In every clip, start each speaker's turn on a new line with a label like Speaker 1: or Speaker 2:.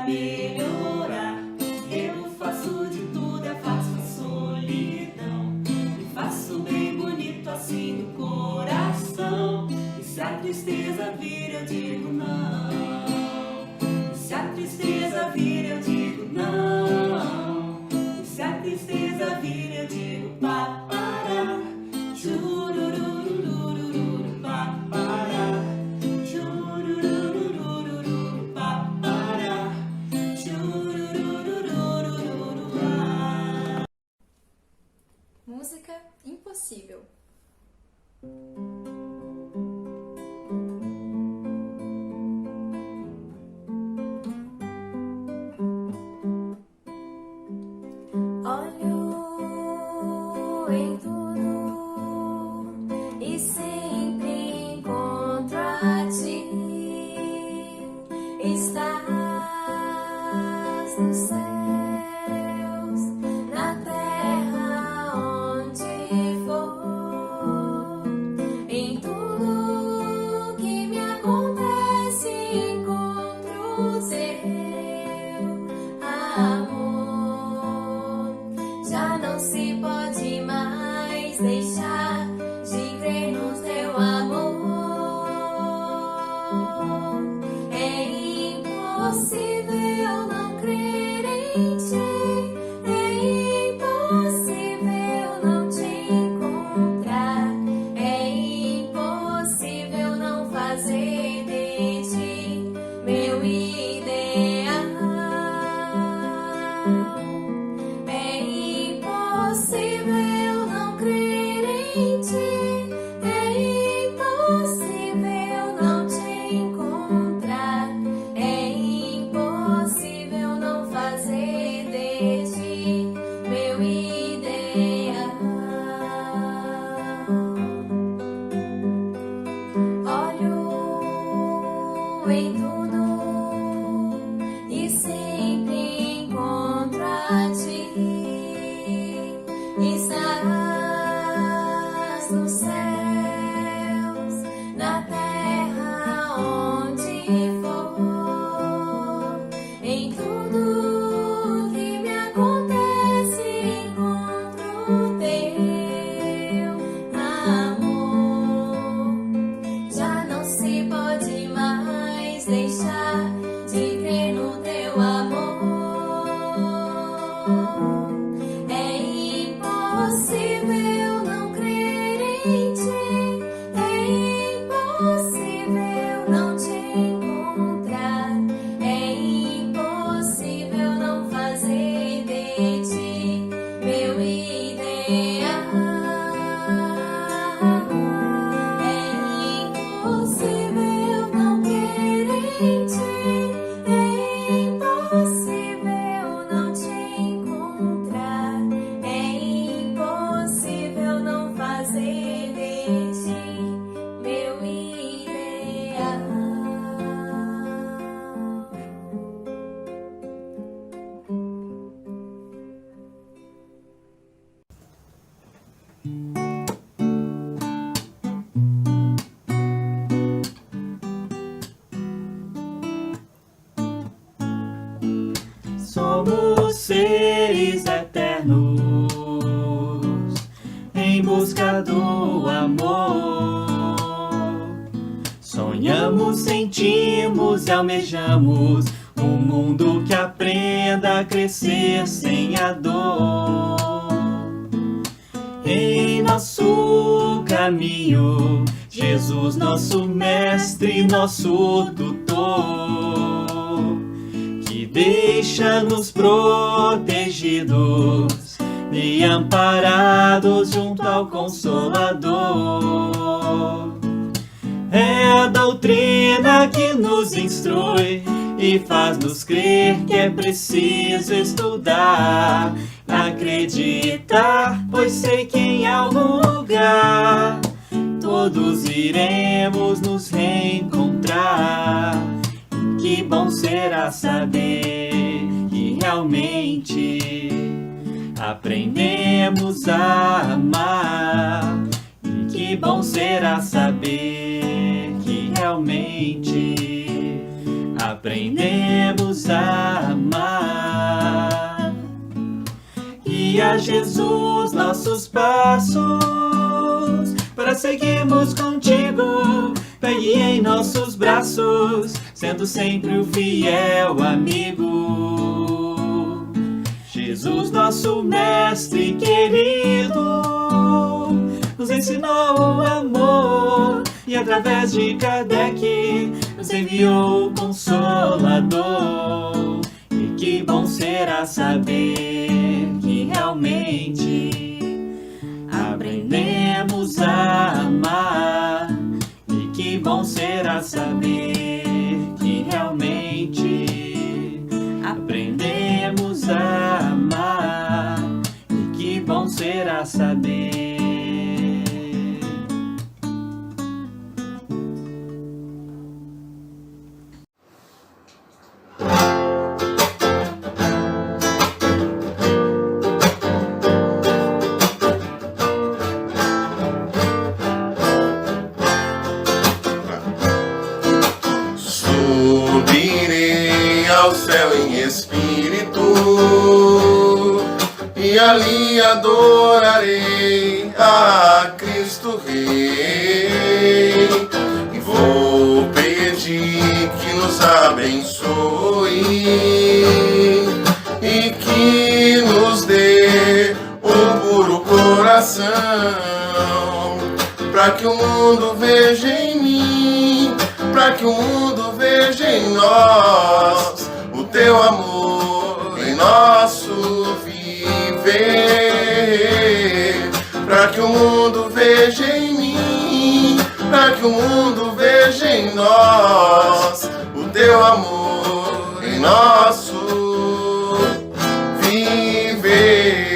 Speaker 1: pra melhorar. Eu faço de tudo, afasto a solidão e faço bem bonito assim no coração. E se a tristeza vir, eu digo não. E se a tristeza vir, eu digo não. E se a tristeza vir, eu digo papará. Chururururururu, papará. Chururururururu, papará. Chururururururu.
Speaker 2: Música Impossível.
Speaker 3: Olho em tudo e sempre encontro a ti. Estás nos céus, na terra, onde for. Em tudo que me acontece, encontro o teu amor. Já não se pode mais deixar de crer no teu amor. É impossível não crer em ti. É impossível não te encontrar. É impossível não fazer de ti meu ideal. É impossível não crer em ti. É impossível não te encontrar. É impossível não fazer de ti meu ideal. Olho em tudo e sempre encontro a ti. Estás nos céus, na terra, onde for. Em tudo que me acontece, encontro o teu amor. Já não se pode mais deixar de crer no teu amor. É impossível não crer em ti. É impossível não te encontrar. É impossível não fazer de ti meu ideal. É impossível não crer em ti. É impossível não te encontrar. É impossível não fazer de ti meu ideal.
Speaker 1: Somos seres eternos em busca do amor. Sonhamos, sentimos e almejamos um mundo que aprenda a crescer sem a dor. Em nosso caminho, Jesus, nosso mestre, nosso tutor, que deixa-nos protegidos e amparados junto ao Consolador. É a doutrina que nos instrui e faz-nos crer que é preciso estudar, acreditar, pois sei que em algum lugar todos iremos nos reencontrar. Que bom será saber que realmente aprendemos a amar. E que bom será saber que realmente aprendemos a a Jesus nossos passos, para seguirmos contigo. Pegue em nossos braços, sendo sempre o fiel amigo. Jesus, nosso mestre querido, nos ensinou o amor e através de Kardec nos enviou o Consolador. E que bom será saber que realmente aprendemos a amar. E que bom será saber que realmente aprendemos a amar. E que bom será saber.
Speaker 4: Subirei ao céu em espírito e ali adorarei a Cristo Rei. E vou pedir que nos abençoe e que nos dê um puro coração, para que o mundo veja em mim, para que o mundo veja em nós o teu amor em nosso viver. Para que o mundo veja em mim, para que o mundo veja em nós o teu amor em nosso viver.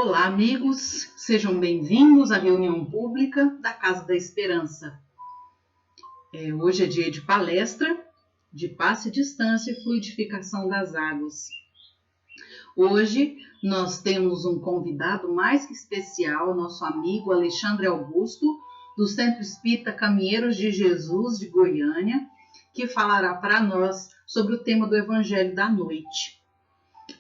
Speaker 5: Olá, amigos, sejam bem-vindos à reunião pública da Casa da Esperança. Hoje é dia de palestra de passe à distância e fluidificação das águas. Hoje nós temos um convidado mais que especial, nosso amigo Alexandre Augusto, do Centro Espírita Caminheiros de Jesus de Goiânia, que falará para nós sobre o tema do Evangelho da Noite.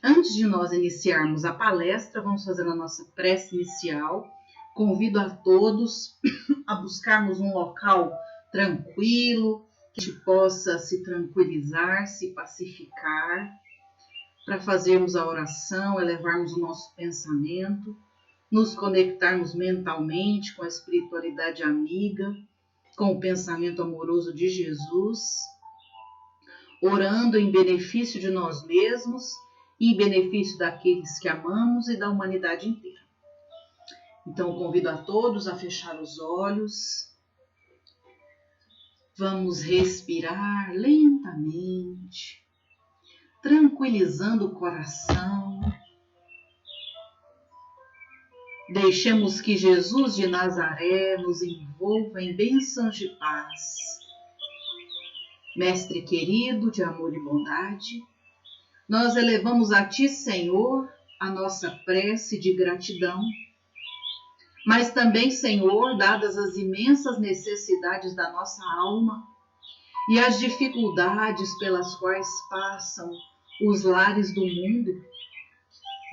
Speaker 5: Antes de nós iniciarmos a palestra, vamos fazer a nossa prece inicial. Convido a todos a buscarmos um local tranquilo, que a gente possa se tranquilizar, se pacificar, para fazermos a oração, elevarmos o nosso pensamento, nos conectarmos mentalmente com a espiritualidade amiga, com o pensamento amoroso de Jesus, orando em benefício de nós mesmos, em benefício daqueles que amamos e da humanidade inteira. Então, convido a todos a fechar os olhos. Vamos respirar lentamente, tranquilizando o coração. Deixemos que Jesus de Nazaré nos envolva em bênçãos de paz. Mestre querido de amor e bondade, nós elevamos a Ti, Senhor, a nossa prece de gratidão, mas também, Senhor, dadas as imensas necessidades da nossa alma e as dificuldades pelas quais passam os lares do mundo,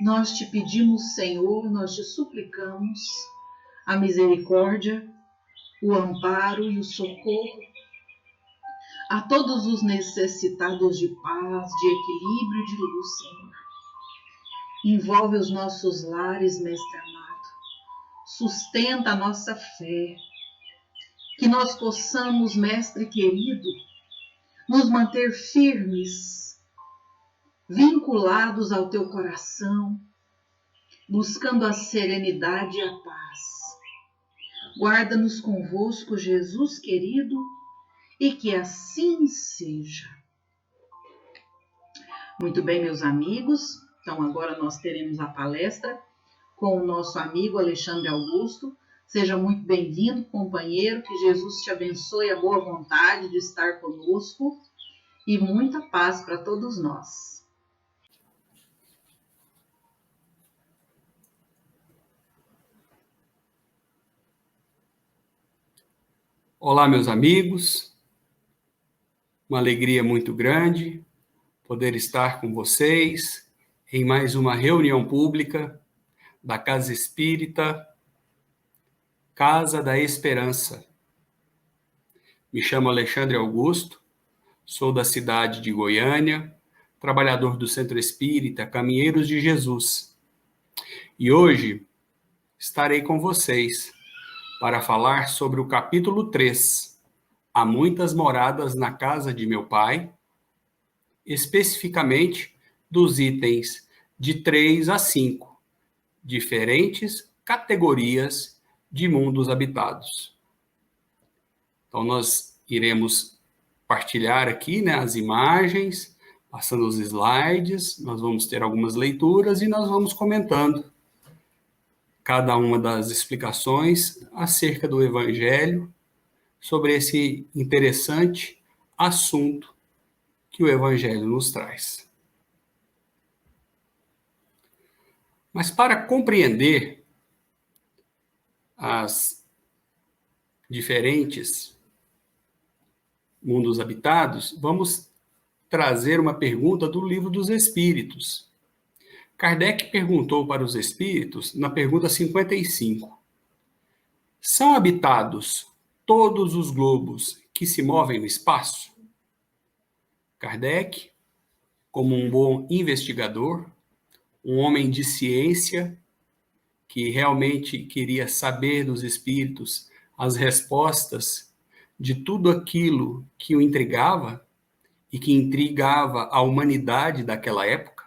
Speaker 5: nós Te pedimos, Senhor, nós Te suplicamos a misericórdia, o amparo e o socorro a todos os necessitados de paz, de equilíbrio e de luz, Senhor. Envolve os nossos lares, Mestre amado. Sustenta a nossa fé. Que nós possamos, Mestre querido, nos manter firmes, vinculados ao Teu coração, buscando a serenidade e a paz. Guarda-nos convosco, Jesus querido, e que assim seja. Muito bem, meus amigos. Então, agora nós teremos a palestra com o nosso amigo Alexandre Augusto. Seja muito bem-vindo, companheiro. Que Jesus te abençoe a boa vontade de estar conosco e muita paz para todos nós.
Speaker 6: Olá, meus amigos. Uma alegria muito grande poder estar com vocês em mais uma reunião pública da Casa Espírita, Casa da Esperança. Me chamo Alexandre Augusto, sou da cidade de Goiânia, trabalhador do Centro Espírita Caminheiros de Jesus. E hoje estarei com vocês para falar sobre o capítulo 3, Há muitas moradas na casa de meu Pai, especificamente dos itens de 3 a 5, diferentes categorias de mundos habitados. Então, nós iremos partilhar aqui, as imagens, passando os slides, nós vamos ter algumas leituras e nós vamos comentando cada uma das explicações acerca do Evangelho, sobre esse interessante assunto que o Evangelho nos traz. Mas para compreender as diferentes mundos habitados, vamos trazer uma pergunta do Livro dos Espíritos. Kardec perguntou para os espíritos, na pergunta 55, são habitados todos os globos que se movem no espaço? Kardec, como um bom investigador, um homem de ciência, que realmente queria saber dos espíritos as respostas de tudo aquilo que o intrigava e que intrigava a humanidade daquela época,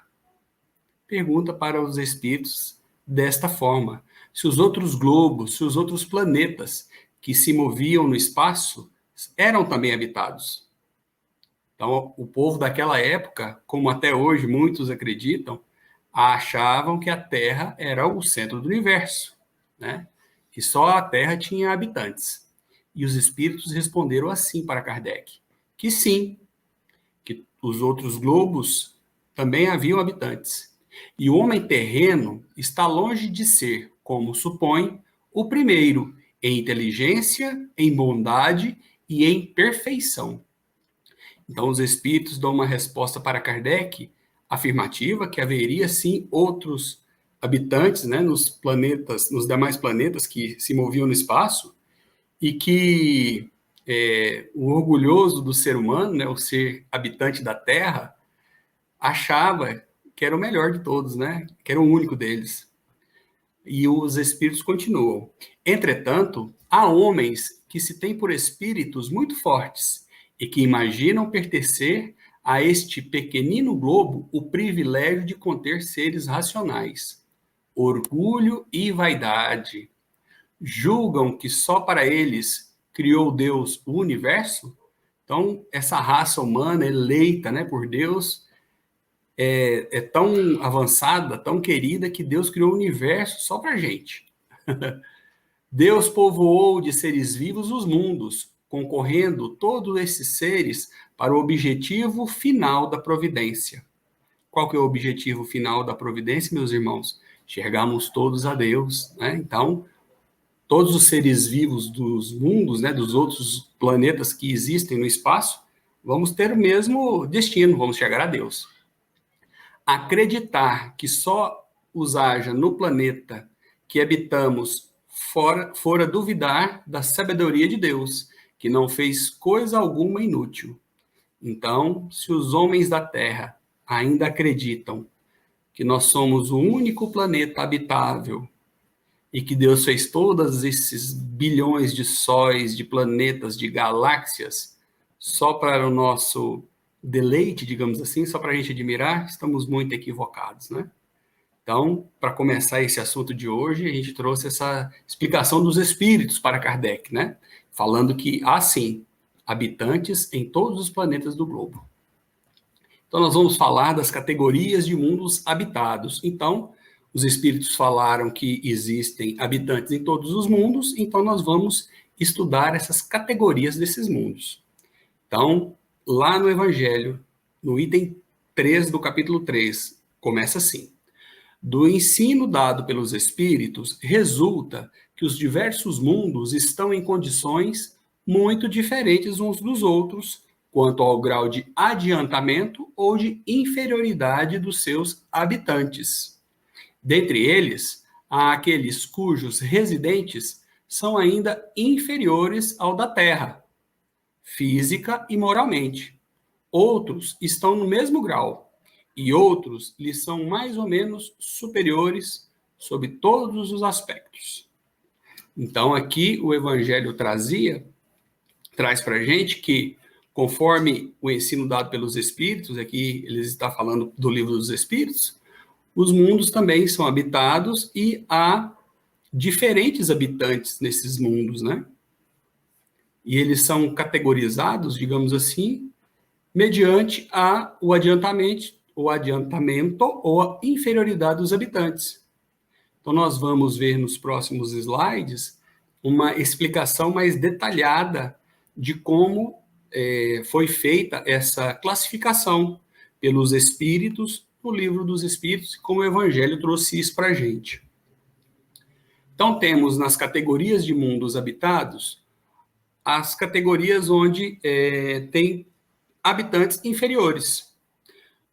Speaker 6: pergunta para os espíritos desta forma: se os outros globos, se os outros planetas que se moviam no espaço eram também habitados. Então, o povo daquela época, como até hoje muitos acreditam, achavam que a Terra era o centro do universo, né? Que só a Terra tinha habitantes. E os espíritos responderam assim para Kardec, que sim, que os outros globos também haviam habitantes. E o homem terreno está longe de ser, como supõe, o primeiro em inteligência, em bondade e em perfeição. Então, os espíritos dão uma resposta para Kardec afirmativa, que haveria sim outros habitantes, né, nos planetas, nos demais planetas que se moviam no espaço, e que o orgulhoso do ser humano, né, o ser habitante da Terra, achava que era o melhor de todos, né, que era o único deles. E os espíritos continuam. Entretanto, há homens que se têm por espíritos muito fortes e que imaginam pertencer a este pequenino globo o privilégio de conter seres racionais. Orgulho e vaidade. Julgam que só para eles criou Deus o universo? Então, essa raça humana eleita, né, por Deus é tão avançada, tão querida, que Deus criou o universo só para a gente. Deus povoou de seres vivos os mundos, concorrendo todos esses seres para o objetivo final da providência. Qual que é o objetivo final da providência, meus irmãos? Enxergarmos todos a Deus, né? Então, todos os seres vivos dos mundos, né, dos outros planetas que existem no espaço, vamos ter o mesmo destino, vamos chegar a Deus. Acreditar que só os haja no planeta que habitamos fora duvidar da sabedoria de Deus, que não fez coisa alguma inútil. Então, se os homens da Terra ainda acreditam que nós somos o único planeta habitável e que Deus fez todos esses bilhões de sóis, de planetas, de galáxias, só para o nosso deleite, digamos assim, só para a gente admirar, estamos muito equivocados, né? Então, para começar esse assunto de hoje, a gente trouxe essa explicação dos espíritos para Kardec, né? Falando que há, sim, habitantes em todos os planetas do globo. Então, nós vamos falar das categorias de mundos habitados. Então, os espíritos falaram que existem habitantes em todos os mundos, então nós vamos estudar essas categorias desses mundos. Então, lá no Evangelho, no item 3 do capítulo 3, começa assim. Do ensino dado pelos espíritos, resulta que os diversos mundos estão em condições muito diferentes uns dos outros, quanto ao grau de adiantamento ou de inferioridade dos seus habitantes. Dentre eles, há aqueles cujos residentes são ainda inferiores ao da Terra, física e moralmente. Outros estão no mesmo grau, e outros lhes são mais ou menos superiores sob todos os aspectos. Então, aqui o Evangelho traz para a gente que, conforme o ensino dado pelos Espíritos, aqui eles estão falando do Livro dos Espíritos, os mundos também são habitados e há diferentes habitantes nesses mundos, né? E eles são categorizados, digamos assim, mediante o adiantamento ou a inferioridade dos habitantes. Então, nós vamos ver nos próximos slides uma explicação mais detalhada de como foi feita essa classificação pelos espíritos no Livro dos Espíritos, como o Evangelho trouxe isso para a gente. Então, temos nas categorias de mundos habitados, as categorias onde tem habitantes inferiores.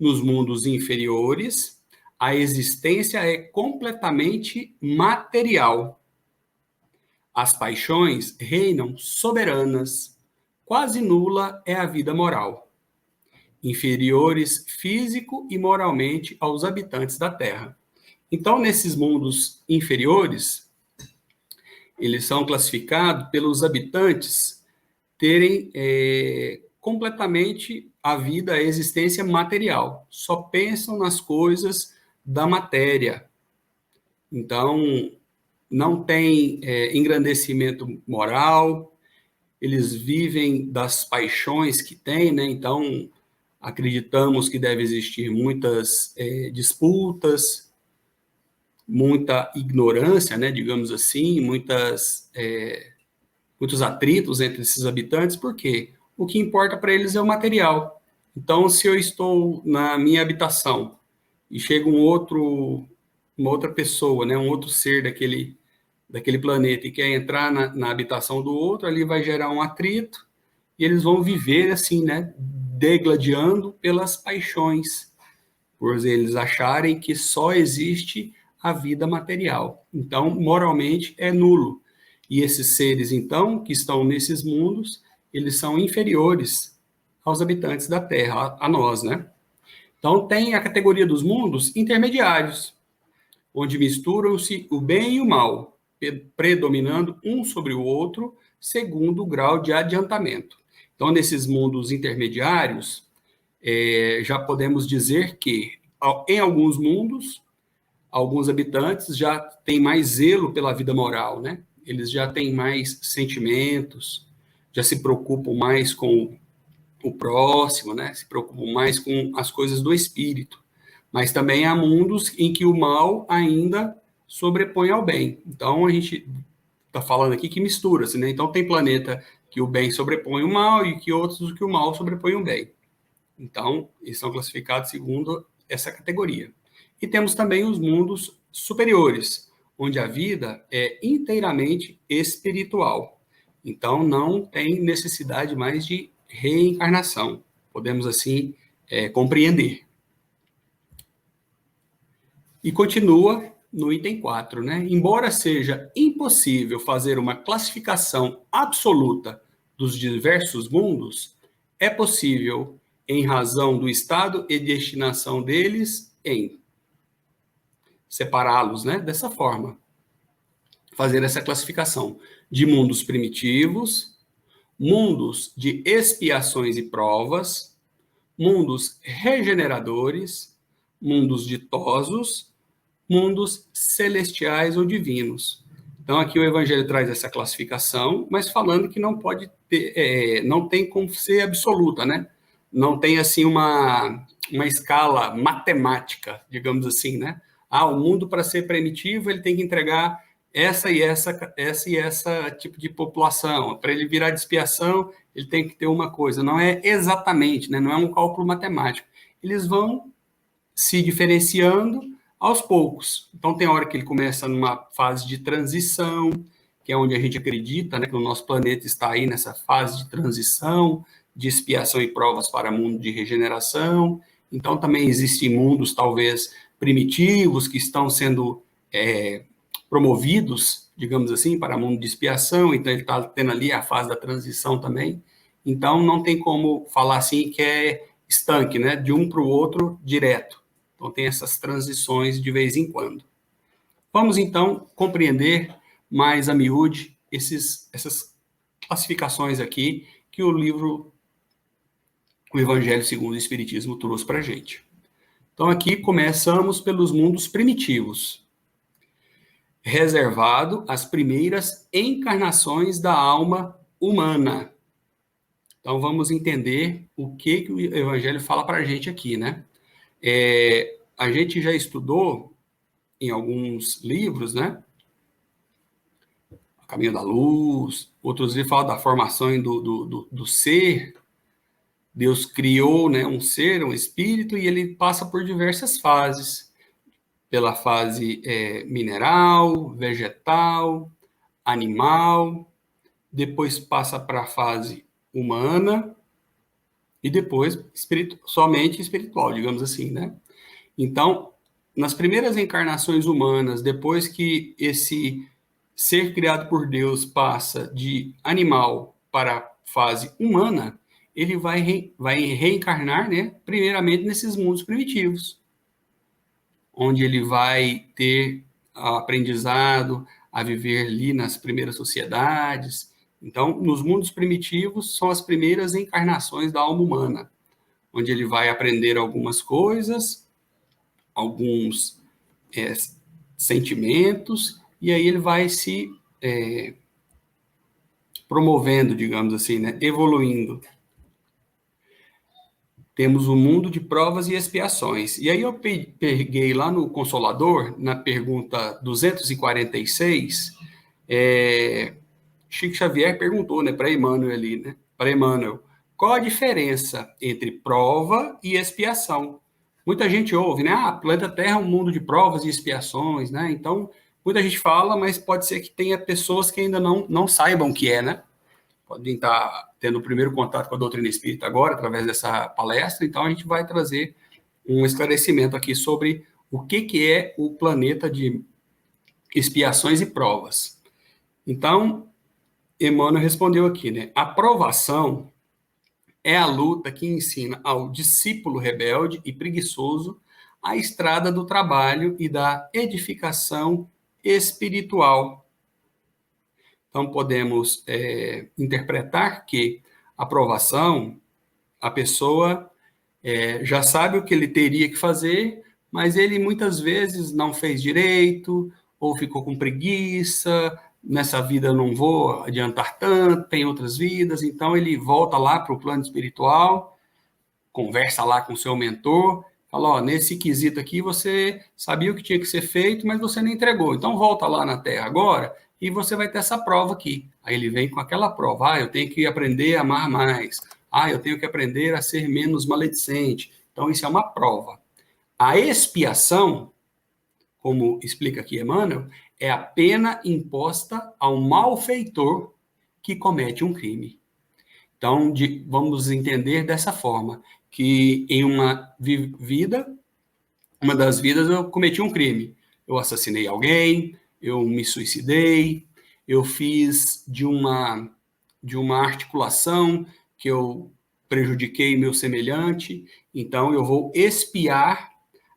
Speaker 6: Nos mundos inferiores, a existência é completamente material. As paixões reinam soberanas. Quase nula é a vida moral. Inferiores físico e moralmente aos habitantes da Terra. Então, nesses mundos inferiores, eles são classificados pelos habitantes terem completamente a vida, a existência material. Só pensam nas coisas da matéria. Então, não tem engrandecimento moral, eles vivem das paixões que têm, né? Então, acreditamos que deve existir muitas disputas, muita ignorância, né, digamos assim, muitos atritos entre esses habitantes, porque o que importa para eles é o material. Então, se eu estou na minha habitação e chega uma outra pessoa, né, um outro ser daquele planeta e quer entrar na habitação do outro, ali vai gerar um atrito e eles vão viver assim, né, degladiando pelas paixões, por eles acharem que só existe a vida material. Então, moralmente, é nulo. E esses seres, então, que estão nesses mundos, eles são inferiores aos habitantes da Terra, a nós, né? Então, tem a categoria dos mundos intermediários, onde misturam-se o bem e o mal, predominando um sobre o outro, segundo o grau de adiantamento. Então, nesses mundos intermediários, já podemos dizer que, em alguns mundos, alguns habitantes já têm mais zelo pela vida moral, né? Eles já têm mais sentimentos, já se preocupam mais com o próximo, né? Se preocupam mais com as coisas do espírito. Mas também há mundos em que o mal ainda sobrepõe ao bem. Então, a gente está falando aqui que mistura-se, né? Então, tem planeta que o bem sobrepõe o mal e que outros que o mal sobrepõe o bem. Então, eles são classificados segundo essa categoria. E temos também os mundos superiores, onde a vida é inteiramente espiritual. Então, não tem necessidade mais de reencarnação. Podemos, assim, compreender. E continua no item 4, né? Embora seja impossível fazer uma classificação absoluta dos diversos mundos, é possível, em razão do estado e destinação deles, em separá-los, né, dessa forma. Fazer essa classificação de mundos primitivos, mundos de expiações e provas, mundos regeneradores, mundos ditosos, mundos celestiais ou divinos. Então, aqui o Evangelho traz essa classificação, mas falando que não pode ter, não tem como ser absoluta, né? Não tem, assim, uma escala matemática, digamos assim, né? O mundo, para ser primitivo, ele tem que entregar essa e essa tipo de população. Para ele virar de expiação, ele tem que ter uma coisa. Não é exatamente, né? Não é um cálculo matemático. Eles vão se diferenciando aos poucos. Então, tem hora que ele começa numa fase de transição, que é onde a gente acredita, né, que o nosso planeta está aí nessa fase de transição, de expiação e provas para mundo de regeneração. Então, também existem mundos, talvez, primitivos, que estão sendo promovidos, digamos assim, para mundo de expiação. Então, ele está tendo ali a fase da transição também. Então, não tem como falar assim que é estanque, né, de um para o outro direto. Então, tem essas transições de vez em quando. Vamos, então, compreender mais a miúde essas classificações aqui que o livro O Evangelho segundo o Espiritismo trouxe para a gente. Então, aqui começamos pelos mundos primitivos, reservado às primeiras encarnações da alma humana. Então, vamos entender o que o Evangelho fala para a gente aqui, né? A gente já estudou em alguns livros, né? O Caminho da Luz, outros livros falam da formação do ser. Deus criou, né, um ser, um espírito, e ele passa por diversas fases. Pela fase mineral, vegetal, animal, depois passa para a fase humana, e depois somente espiritual, digamos assim, né? Então, nas primeiras encarnações humanas, depois que esse ser criado por Deus passa de animal para a fase humana, ele vai reencarnar, né, primeiramente nesses mundos primitivos, onde ele vai ter aprendizado a viver ali nas primeiras sociedades. Então, nos mundos primitivos, são as primeiras encarnações da alma humana, onde ele vai aprender algumas coisas, alguns sentimentos, e aí ele vai se promovendo, digamos assim, né? Evoluindo. temos o mundo de provas e expiações. E aí eu peguei lá no Consolador, na pergunta 246, Chico Xavier perguntou, né, para Emmanuel ali, né, para Emmanuel, qual a diferença entre prova e expiação? Muita gente ouve, né, planeta Terra é um mundo de provas e expiações, né, então muita gente fala, mas pode ser que tenha pessoas que ainda não saibam o que é, né? Podem estar tendo o primeiro contato com a doutrina espírita agora, através dessa palestra, então a gente vai trazer um esclarecimento aqui sobre o que é o planeta de expiações e provas. Então, Emmanuel respondeu aqui, né? A provação é a luta que ensina ao discípulo rebelde e preguiçoso a estrada do trabalho e da edificação espiritual. Então, podemos interpretar que a provação, a pessoa já sabe o que ele teria que fazer, mas ele muitas vezes não fez direito, ou ficou com preguiça, nessa vida eu não vou adiantar tanto, tem outras vidas, então ele volta lá para o plano espiritual, conversa lá com o seu mentor, fala, ó, nesse quesito aqui você sabia o que tinha que ser feito, mas você não entregou, então volta lá na Terra agora, e você vai ter essa prova aqui. Aí ele vem com aquela prova. Eu tenho que aprender a amar mais. Eu tenho que aprender a ser menos maledicente. Então, isso é uma prova. A expiação, como explica aqui Emmanuel, é a pena imposta ao malfeitor que comete um crime. Então, vamos entender dessa forma, que em uma das vidas eu cometi um crime. Eu assassinei alguém, eu me suicidei, eu fiz de uma articulação que eu prejudiquei meu semelhante, então eu vou expiar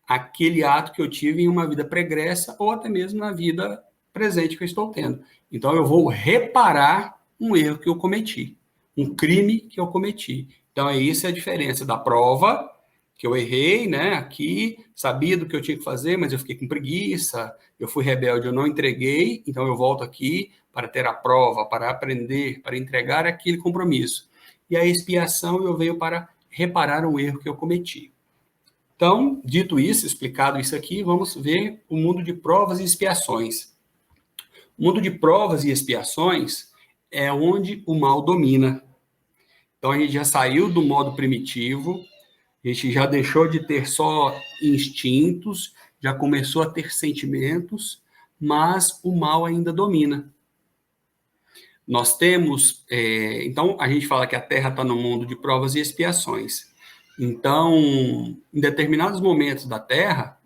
Speaker 6: aquele ato que eu tive em uma vida pregressa ou até mesmo na vida presente que eu estou tendo. Então eu vou reparar um erro que eu cometi, um crime que eu cometi. Então essa é a diferença da prova, que eu errei, né, aqui, sabia do que eu tinha que fazer, mas eu fiquei com preguiça, eu fui rebelde, eu não entreguei, então eu volto aqui para ter a prova, para aprender, para entregar aquele compromisso. E a expiação eu venho para reparar o erro que eu cometi. Então, dito isso, explicado isso aqui, vamos ver o mundo de provas e expiações. O mundo de provas e expiações é onde o mal domina. Então, a gente já saiu do modo primitivo, a gente já deixou de ter só instintos, já começou a ter sentimentos, mas o mal ainda domina. Nós temos... então, a gente fala que a Terra está no mundo de provas e expiações. Então, em determinados momentos da Terra,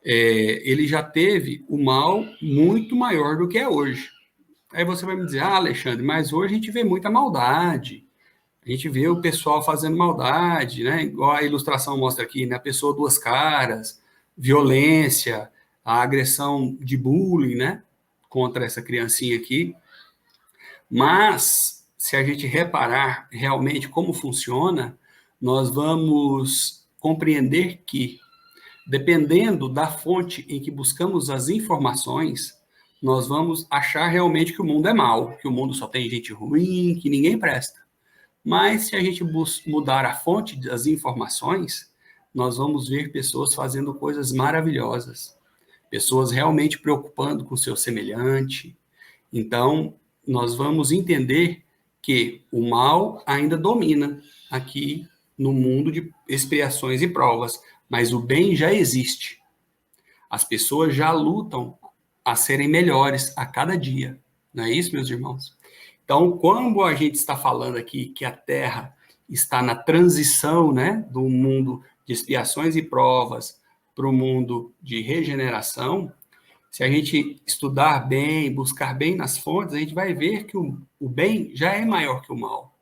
Speaker 6: ele já teve o mal muito maior do que é hoje. Aí você vai me dizer, Alexandre, mas hoje a gente vê muita maldade. A gente vê o pessoal fazendo maldade, né? Igual a ilustração mostra aqui, né? A pessoa duas caras, violência, a agressão de bullying, né? Contra essa criancinha aqui. Mas, se a gente reparar realmente como funciona, nós vamos compreender que, dependendo da fonte em que buscamos as informações, nós vamos achar realmente que o mundo é mau, que o mundo só tem gente ruim, que ninguém presta. Mas, se a gente mudar a fonte das informações, nós vamos ver pessoas fazendo coisas maravilhosas, pessoas realmente preocupando com o seu semelhante. Então, nós vamos entender que o mal ainda domina aqui no mundo de expiações e provas, mas o bem já existe. As pessoas já lutam a serem melhores a cada dia. Não é isso, meus irmãos? Então, quando a gente está falando aqui que a Terra está na transição, né, do mundo de expiações e provas para o mundo de regeneração, se a gente estudar bem, buscar bem nas fontes, a gente vai ver que o bem já é maior que o mal.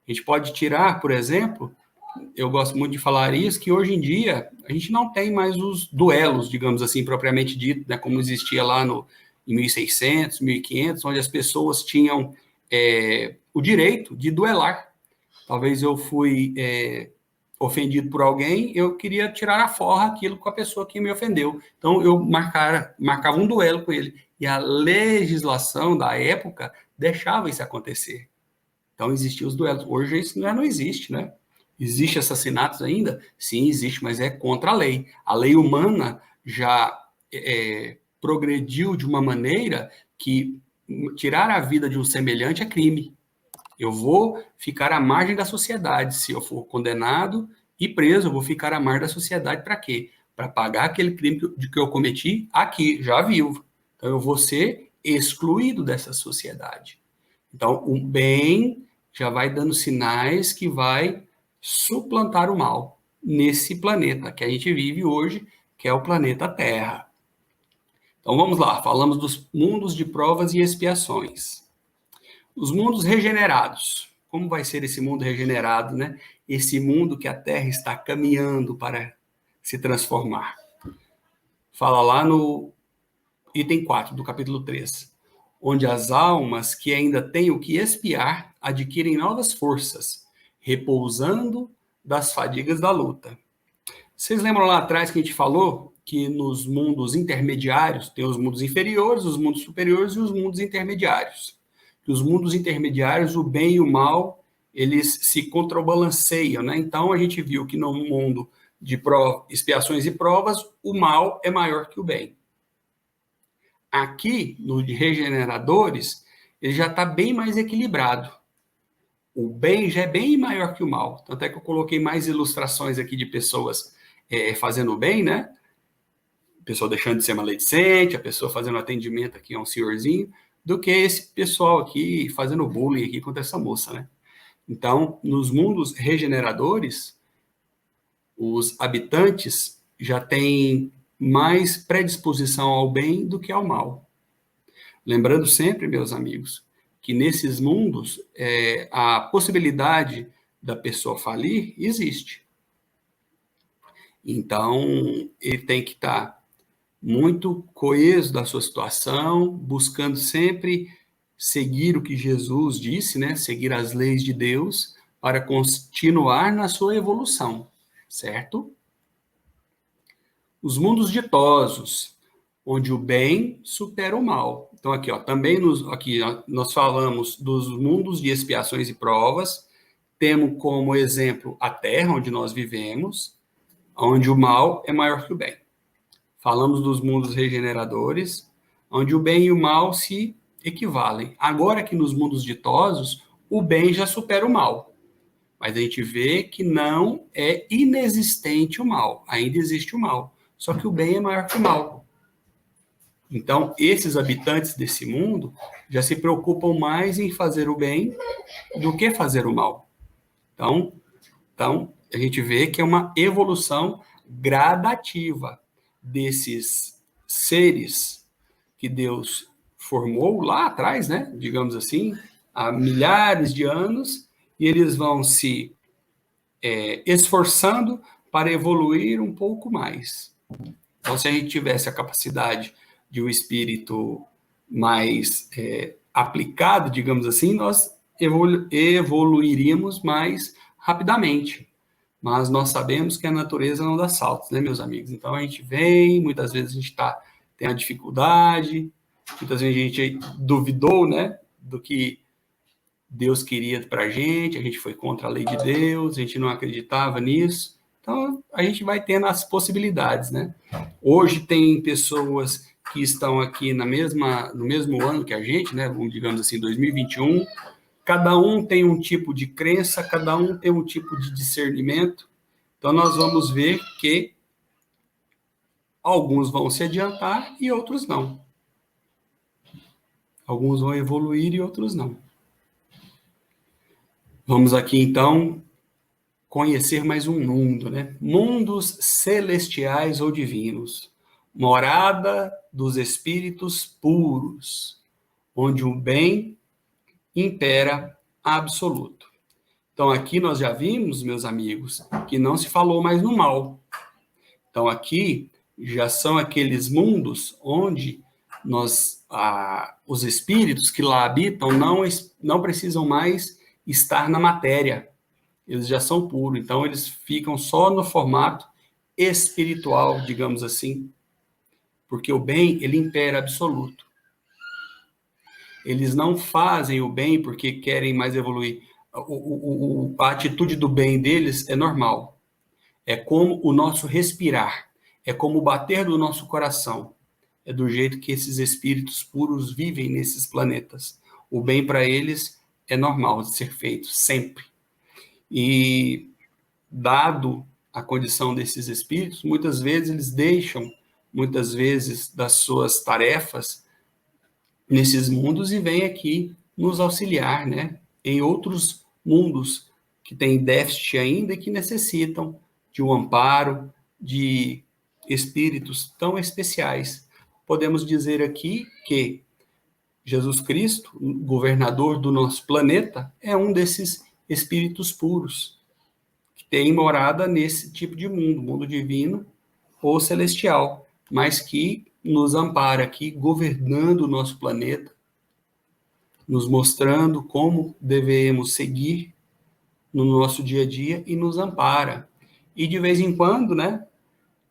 Speaker 6: A gente pode tirar, por exemplo, eu gosto muito de falar isso, que hoje em dia a gente não tem mais os duelos, digamos assim, propriamente dito, né, como existia lá em 1600, 1500, onde as pessoas tinham o direito de duelar. Talvez eu fui ofendido por alguém, eu queria tirar a forra aquilo com a pessoa que me ofendeu. Então, eu marcava um duelo com ele. E a legislação da época deixava isso acontecer. Então, existiam os duelos. Hoje isso não existe, né? Existe assassinatos ainda? Sim, existe, mas é contra a lei. A lei humana já progrediu de uma maneira que tirar a vida de um semelhante é crime. Eu vou ficar à margem da sociedade. Se eu for condenado e preso, eu vou ficar à margem da sociedade para quê? Para pagar aquele crime que eu cometi aqui, já vivo. Então, eu vou ser excluído dessa sociedade. Então, o bem já vai dando sinais que vai suplantar o mal nesse planeta que a gente vive hoje, que é o planeta Terra. Então, vamos lá. Falamos dos mundos de provas e expiações. Os mundos regenerados. Como vai ser esse mundo regenerado, né? Esse mundo que a Terra está caminhando para se transformar. Fala lá no item 4 do capítulo 3. Onde as almas que ainda têm o que expiar adquirem novas forças, repousando das fadigas da luta. Vocês lembram lá atrás que a gente falou que nos mundos intermediários, tem os mundos inferiores, os mundos superiores e os mundos intermediários. Os mundos intermediários, o bem e o mal, eles se contrabalanceiam, né? Então, a gente viu que no mundo de expiações e provas, o mal é maior que o bem. Aqui, no de regeneradores, ele já está bem mais equilibrado. O bem já é bem maior que o mal. Tanto é que eu coloquei mais ilustrações aqui de pessoas fazendo o bem, né? A pessoa deixando de ser maledicente, a pessoa fazendo atendimento aqui a um senhorzinho, do que esse pessoal aqui fazendo bullying aqui contra essa moça, né? Então, nos mundos regeneradores, os habitantes já têm mais predisposição ao bem do que ao mal. Lembrando sempre, meus amigos, que nesses mundos a possibilidade da pessoa falir existe. Então, ele tem que estar muito coeso da sua situação, buscando sempre seguir o que Jesus disse, né? Seguir as leis de Deus para continuar na sua evolução, certo? Os mundos ditosos, onde o bem supera o mal. Então, aqui, ó, também nós falamos dos mundos de expiações e provas, temos como exemplo a Terra, onde nós vivemos, onde o mal é maior que o bem. Falamos dos mundos regeneradores, onde o bem e o mal se equivalem. Agora que nos mundos ditosos, o bem já supera o mal. Mas a gente vê que não é inexistente o mal. Ainda existe o mal. Só que o bem é maior que o mal. Então, esses habitantes desse mundo já se preocupam mais em fazer o bem do que fazer o mal. Então a gente vê que é uma evolução gradativa desses seres que Deus formou lá atrás, né? Digamos assim, há milhares de anos, e eles vão se esforçando para evoluir um pouco mais. Então, se a gente tivesse a capacidade de um espírito mais aplicado, digamos assim, nós evoluiríamos mais rapidamente. Mas nós sabemos que a natureza não dá saltos, né, meus amigos? Então, a gente vem, muitas vezes a gente tem a dificuldade, muitas vezes a gente duvidou, né, do que Deus queria para a gente foi contra a lei de Deus, a gente não acreditava nisso. Então, a gente vai tendo as possibilidades, né? Hoje tem pessoas que estão aqui no mesmo ano que a gente, né? Digamos assim, 2021. Cada um tem um tipo de crença, cada um tem um tipo de discernimento. Então, nós vamos ver que alguns vão se adiantar e outros não. Alguns vão evoluir e outros não. Vamos aqui, então, conhecer mais um mundo, né? Mundos celestiais ou divinos. Morada dos espíritos puros, onde o bem impera absoluto. Então, aqui nós já vimos, meus amigos, que não se falou mais no mal. Então, aqui já são aqueles mundos onde os espíritos que lá habitam não precisam mais estar na matéria. Eles já são puros, então eles ficam só no formato espiritual, digamos assim, porque o bem, ele impera absoluto. Eles não fazem o bem porque querem mais evoluir. a atitude do bem deles é normal. É como o nosso respirar, é como o bater do nosso coração. É do jeito que esses espíritos puros vivem nesses planetas. O bem para eles é normal de ser feito, sempre. E, dado a condição desses espíritos, muitas vezes eles deixam, muitas vezes, das suas tarefas nesses mundos e vêm aqui nos auxiliar, né? Em outros mundos que têm déficit ainda e que necessitam de um amparo, de espíritos tão especiais. Podemos dizer aqui que Jesus Cristo, governador do nosso planeta, é um desses espíritos puros, que tem morada nesse tipo de mundo, mundo divino ou celestial, mas que nos ampara aqui, governando o nosso planeta, nos mostrando como devemos seguir no nosso dia a dia e nos ampara. E de vez em quando, né,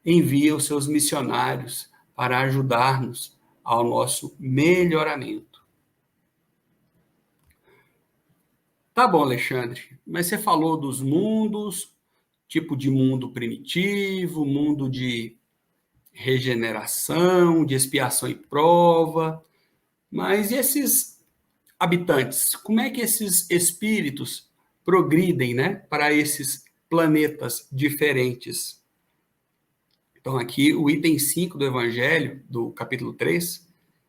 Speaker 6: envia os seus missionários para ajudar-nos ao nosso melhoramento. Tá bom, Alexandre, mas você falou dos mundos, tipo de mundo primitivo, mundo de regeneração, de expiação e prova, mas e esses habitantes? Como é que esses espíritos progridem, né, para esses planetas diferentes? Então, aqui, o item 5 do Evangelho, do capítulo 3,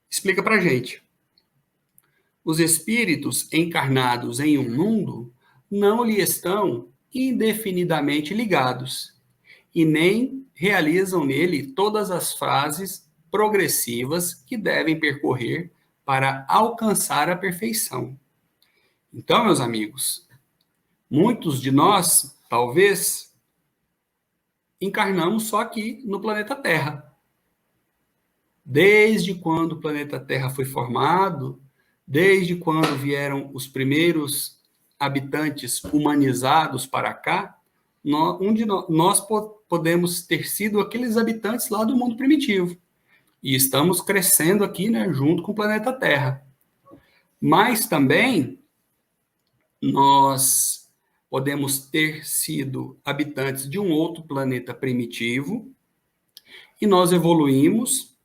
Speaker 6: explica para a gente. Os espíritos encarnados em um mundo não lhe estão indefinidamente ligados e nem realizam nele todas as fases progressivas que devem percorrer para alcançar a perfeição. Então, meus amigos, muitos de nós, talvez, encarnamos só aqui no planeta Terra. Desde quando o planeta Terra foi formado, desde quando vieram os primeiros habitantes humanizados para cá, nós podemos ter sido aqueles habitantes lá do mundo primitivo. E estamos crescendo aqui, né, junto com o planeta Terra. Mas também nós podemos ter sido habitantes de um outro planeta primitivo e nós evoluímos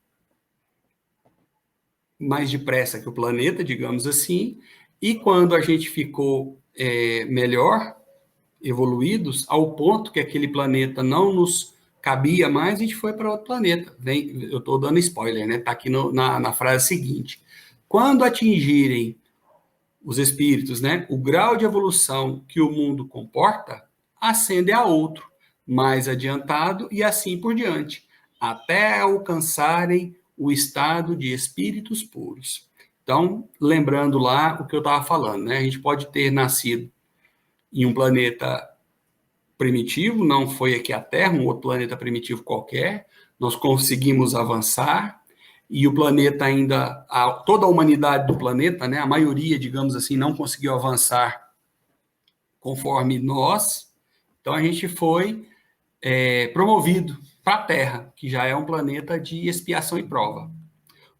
Speaker 6: mais depressa que o planeta, digamos assim, e quando a gente ficou melhor, evoluídos, ao ponto que aquele planeta não nos cabia mais, a gente foi para outro planeta. Eu estou dando spoiler, né? Está aqui na frase seguinte. Quando atingirem os espíritos, né, o grau de evolução que o mundo comporta, ascende a outro, mais adiantado e assim por diante, até alcançarem o estado de espíritos puros. Então, lembrando lá o que eu estava falando, né? A gente pode ter nascido em um planeta primitivo, não foi aqui a Terra, um outro planeta primitivo qualquer, nós conseguimos avançar, e o planeta ainda, toda a humanidade do planeta, né, a maioria, digamos assim, não conseguiu avançar conforme nós, então a gente foi promovido para a Terra, que já é um planeta de expiação e prova.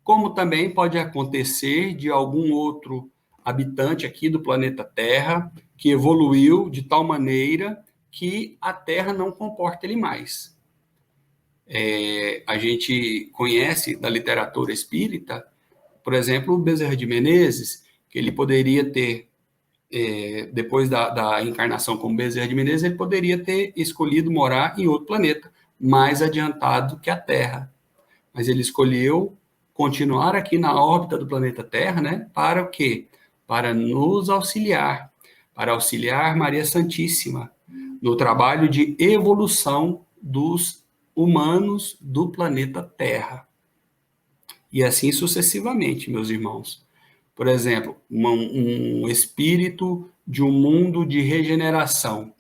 Speaker 6: Como também pode acontecer de algum outro habitante aqui do planeta Terra, que evoluiu de tal maneira que a Terra não comporta ele mais. A gente conhece da literatura espírita, por exemplo, o Bezerra de Menezes, que ele poderia ter, depois da encarnação como Bezerra de Menezes, ele poderia ter escolhido morar em outro planeta, mais adiantado que a Terra. Mas ele escolheu continuar aqui na órbita do planeta Terra, né? Para o quê? Para nos auxiliar, para auxiliar Maria Santíssima no trabalho de evolução dos humanos do planeta Terra. E assim sucessivamente, meus irmãos. Por exemplo, um espírito de um mundo de regeneração.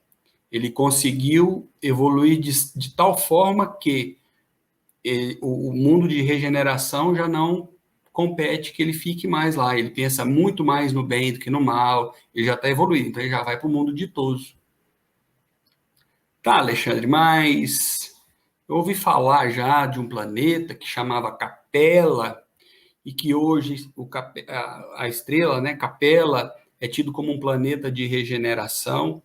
Speaker 6: Ele conseguiu evoluir de tal forma que o mundo de regeneração já não compete que ele fique mais lá. Ele pensa muito mais no bem do que no mal. Ele já está evoluído, então ele já vai para o mundo ditoso. Tá, Alexandre, mas eu ouvi falar já de um planeta que chamava Capela, e que hoje a estrela, né, Capela, é tido como um planeta de regeneração,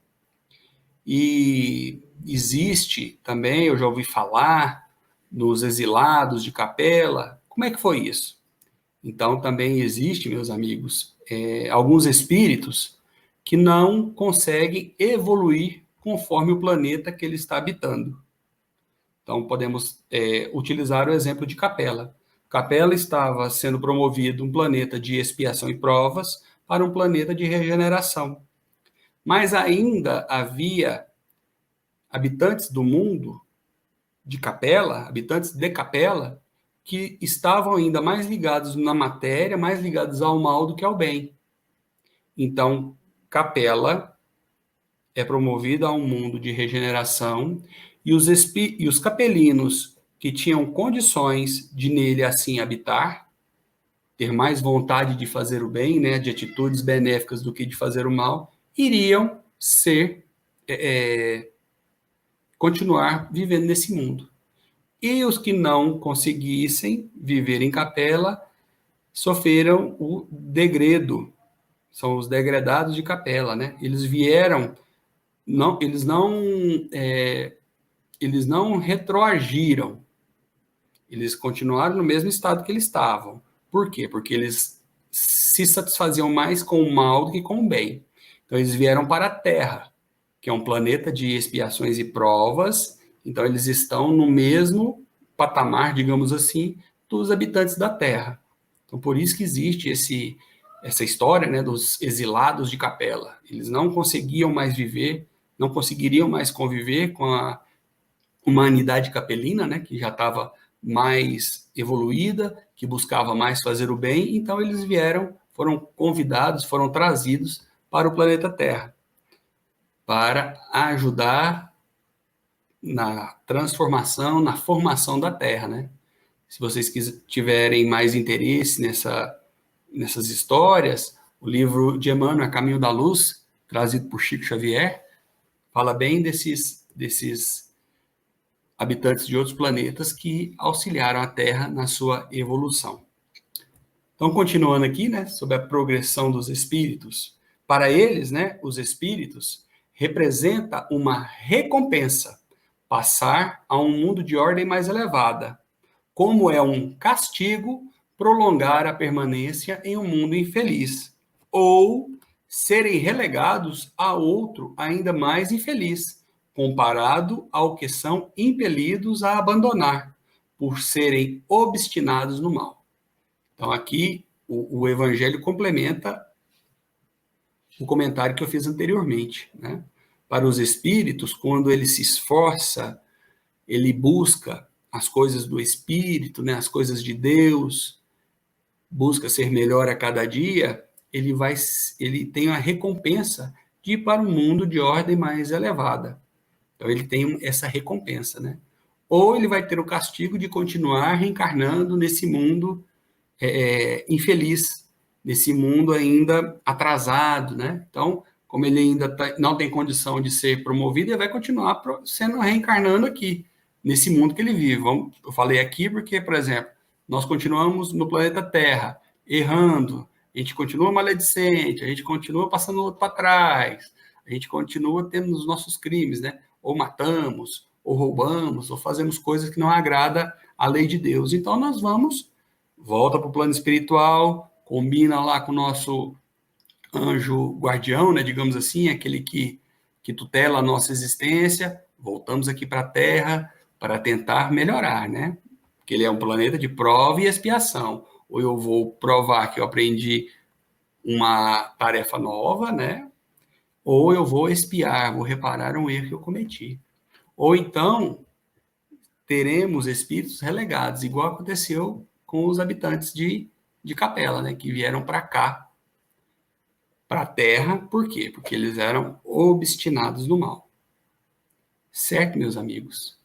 Speaker 6: e existe também, eu já ouvi falar, nos exilados de Capela. Como é que foi isso? Então, também existe, meus amigos, alguns espíritos que não conseguem evoluir conforme o planeta que ele está habitando. Então, podemos utilizar o exemplo de Capela. Capela estava sendo promovido um planeta de expiação e provas para um planeta de regeneração. Mas ainda havia habitantes do mundo de Capela, habitantes de Capela, que estavam ainda mais ligados na matéria, mais ligados ao mal do que ao bem. Então, Capela é promovida a um mundo de regeneração, e os capelinos que tinham condições de nele assim habitar, ter mais vontade de fazer o bem, né, de atitudes benéficas do que de fazer o mal, iriam continuar vivendo nesse mundo. E os que não conseguissem viver em Capela sofreram o degredo, são os degredados de Capela, né? Eles vieram, eles não retroagiram, eles continuaram no mesmo estado que eles estavam. Por quê? Porque eles se satisfaziam mais com o mal do que com o bem. Então eles vieram para a Terra, que é um planeta de expiações e provas. Então eles estão no mesmo patamar, digamos assim, dos habitantes da Terra. Então por isso que existe essa história, né, dos exilados de Capela. Eles não conseguiam mais viver, não conseguiriam mais conviver com a humanidade capelina, né, que já estava mais evoluída, que buscava mais fazer o bem. Então eles vieram, foram convidados, foram trazidos para o planeta Terra, para ajudar na transformação, na formação da Terra, né? Se vocês tiverem mais interesse nessas histórias, o livro de Emmanuel, A Caminho da Luz, trazido por Chico Xavier, fala bem desses habitantes de outros planetas que auxiliaram a Terra na sua evolução. Então, continuando aqui, né, sobre a progressão dos espíritos, para eles, né, os espíritos representa uma recompensa passar a um mundo de ordem mais elevada, como é um castigo prolongar a permanência em um mundo infeliz, ou serem relegados a outro ainda mais infeliz, comparado ao que são impelidos a abandonar, por serem obstinados no mal. Então, aqui, o Evangelho complementa o comentário que eu fiz anteriormente, né? Para os espíritos, quando ele se esforça, ele busca as coisas do espírito, né? As coisas de Deus, busca ser melhor a cada dia, ele tem a recompensa de ir para um mundo de ordem mais elevada. Então, ele tem essa recompensa, né? Ou ele vai ter o castigo de continuar reencarnando nesse mundo infeliz, nesse mundo ainda atrasado, né? Então, como ele ainda não tem condição de ser promovido, ele vai continuar sendo reencarnando aqui, nesse mundo que ele vive. Eu falei aqui porque, por exemplo, nós continuamos no planeta Terra, errando, a gente continua maledicente, a gente continua passando o outro para trás, a gente continua tendo os nossos crimes, né? Ou matamos, ou roubamos, ou fazemos coisas que não agradam à lei de Deus. Então, nós volta para o plano espiritual, combina lá com o nosso anjo guardião, né, digamos assim, aquele que tutela a nossa existência, voltamos aqui para a Terra para tentar melhorar, né? Porque ele é um planeta de prova e expiação. Ou eu vou provar que eu aprendi uma tarefa nova, né? Ou eu vou expiar, vou reparar um erro que eu cometi. Ou então, teremos espíritos relegados, igual aconteceu com os habitantes de Capela, né? Que vieram para cá, para a Terra. Por quê? Porque eles eram obstinados no mal. Certo, meus amigos?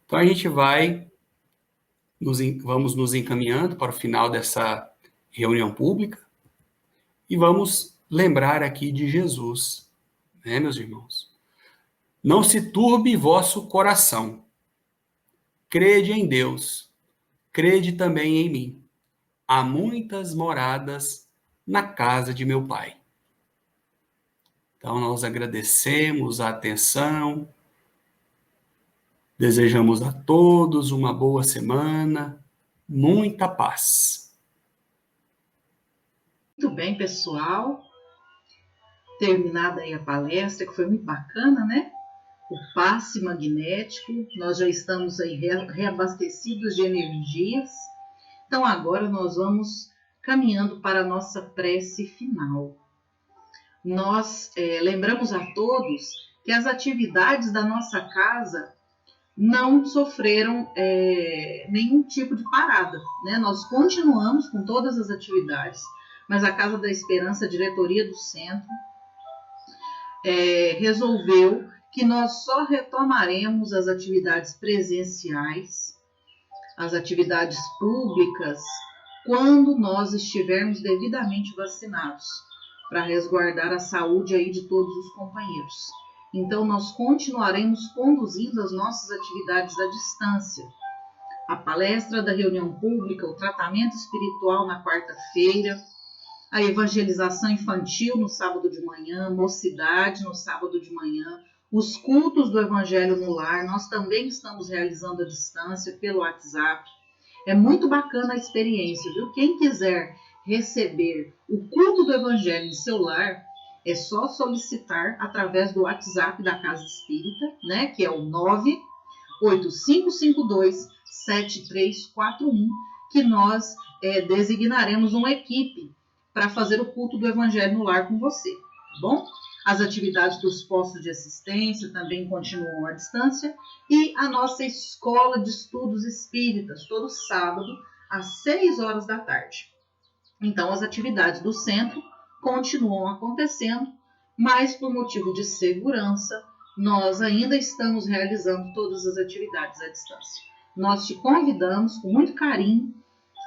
Speaker 6: Então, a gente vamos nos encaminhando para o final dessa reunião pública e vamos lembrar aqui de Jesus, né, meus irmãos? Não se turbe vosso coração. Crede em Deus. Crede também em mim. Há muitas moradas na casa de meu Pai. Então, nós agradecemos a atenção, desejamos a todos uma boa semana, muita paz.
Speaker 5: Muito bem, pessoal. Terminada aí a palestra, que foi muito bacana, né? O passe magnético, nós já estamos aí reabastecidos de energias. Então, agora nós vamos caminhando para a nossa prece final. Nós lembramos a todos que as atividades da nossa casa não sofreram nenhum tipo de parada, né? Nós continuamos com todas as atividades, mas a Casa da Esperança, a diretoria do centro, resolveu que nós só retomaremos as atividades presenciais, as atividades públicas, quando nós estivermos devidamente vacinados, para resguardar a saúde aí de todos os companheiros. Então, nós continuaremos conduzindo as nossas atividades à distância. A palestra da reunião pública, o tratamento espiritual na quarta-feira, a evangelização infantil no sábado de manhã, mocidade no sábado de manhã, os cultos do Evangelho no lar, nós também estamos realizando à distância pelo WhatsApp. É muito bacana a experiência, viu? Quem quiser receber o culto do Evangelho em seu lar, é só solicitar através do WhatsApp da Casa Espírita, né? Que é o 98552-7341, que nós designaremos uma equipe para fazer o culto do Evangelho no lar com você, tá bom? As atividades dos postos de assistência também continuam à distância e a nossa escola de estudos espíritas, todo sábado, às 6 horas da tarde. Então, as atividades do centro continuam acontecendo, mas por motivo de segurança, nós ainda estamos realizando todas as atividades à distância. Nós te convidamos com muito carinho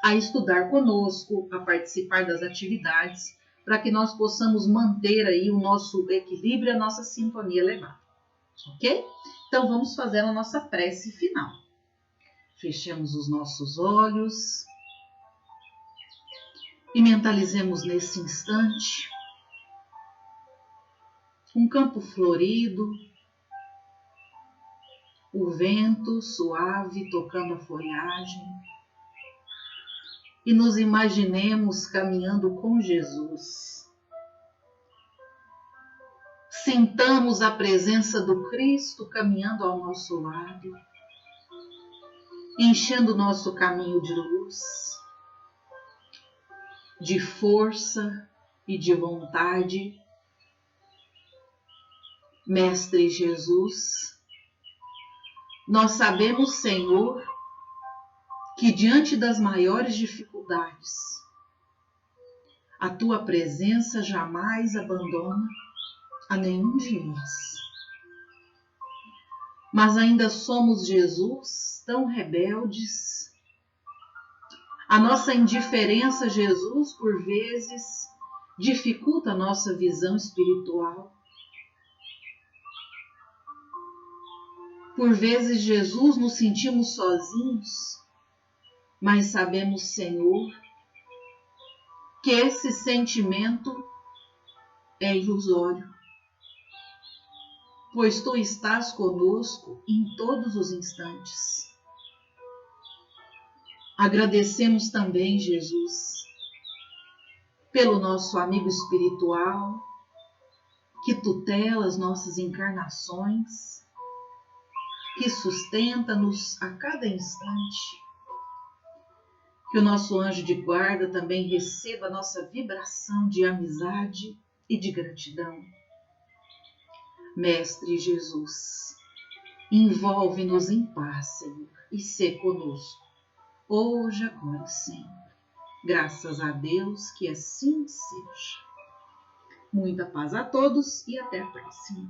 Speaker 5: a estudar conosco, a participar das atividades, para que nós possamos manter aí o nosso equilíbrio e a nossa sintonia elevada, ok? Então, vamos fazer a nossa prece final. Fechemos os nossos olhos e mentalizemos nesse instante um campo florido, o vento suave tocando a folhagem, e nos imaginemos caminhando com Jesus. Sintamos a presença do Cristo caminhando ao nosso lado, enchendo o nosso caminho de luz, de força e de vontade. Mestre Jesus, nós sabemos, Senhor, que diante das maiores dificuldades, a Tua presença jamais abandona a nenhum de nós. Mas ainda somos, Jesus, tão rebeldes. A nossa indiferença, Jesus, por vezes, dificulta a nossa visão espiritual. Por vezes, Jesus, nos sentimos sozinhos, mas sabemos, Senhor, que esse sentimento é ilusório, pois Tu estás conosco em todos os instantes. Agradecemos também, Jesus, pelo nosso amigo espiritual, que tutela as nossas encarnações, que sustenta-nos a cada instante. Que o nosso anjo de guarda também receba a nossa vibração de amizade e de gratidão. Mestre Jesus, envolve-nos em paz, Senhor, e sê conosco, hoje, agora e sempre. Graças a Deus, que assim seja. Muita paz a todos e até a próxima.